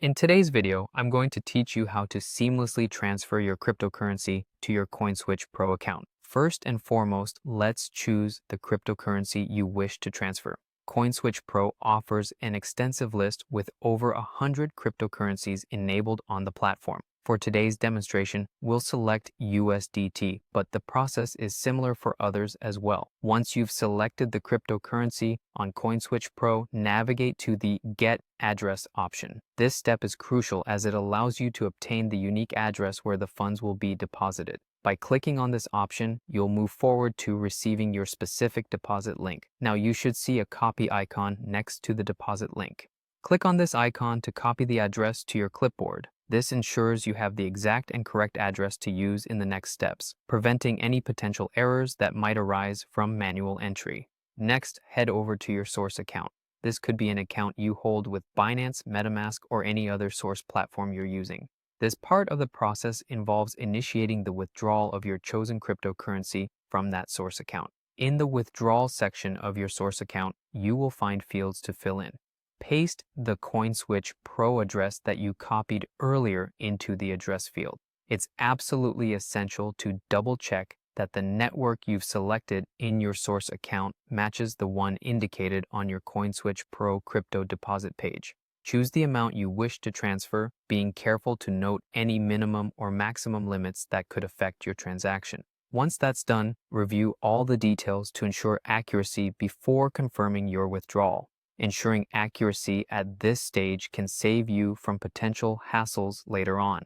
In today's video, I'm going to teach you how to seamlessly transfer your cryptocurrency to your Coinswitch Pro account. First and foremost, let's choose the cryptocurrency you wish to transfer. Coinswitch Pro offers an extensive list with over 100 cryptocurrencies enabled on the platform. For today's demonstration, we'll select USDT, but the process is similar for others as well. Once you've selected the cryptocurrency on Coinswitch Pro, navigate to the Get Address option. This step is crucial as it allows you to obtain the unique address where the funds will be deposited. By clicking on this option, you'll move forward to receiving your specific deposit link. Now you should see a copy icon next to the deposit link. Click on this icon to copy the address to your clipboard. This ensures you have the exact and correct address to use in the next steps, preventing any potential errors that might arise from manual entry. Next, head over to your source account. This could be an account you hold with Binance, MetaMask, or any other source platform you're using. This part of the process involves initiating the withdrawal of your chosen cryptocurrency from that source account. In the withdrawal section of your source account, you will find fields to fill in. Paste the Coinswitch Pro address that you copied earlier into the address field. It's absolutely essential to double-check that the network you've selected in your source account matches the one indicated on your Coinswitch Pro crypto deposit page. Choose the amount you wish to transfer, being careful to note any minimum or maximum limits that could affect your transaction. Once that's done, review all the details to ensure accuracy before confirming your withdrawal. Ensuring accuracy at this stage can save you from potential hassles later on.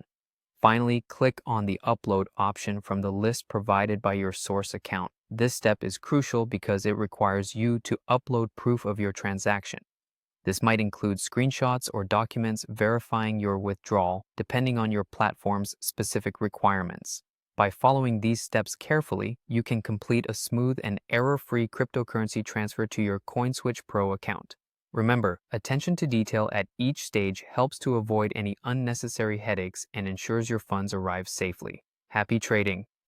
Finally, click on the Upload option from the list provided by your source account. This step is crucial because it requires you to upload proof of your transaction. This might include screenshots or documents verifying your withdrawal, depending on your platform's specific requirements. By following these steps carefully, you can complete a smooth and error-free cryptocurrency transfer to your Coinswitch Pro account. Remember, attention to detail at each stage helps to avoid any unnecessary headaches and ensures your funds arrive safely. Happy trading!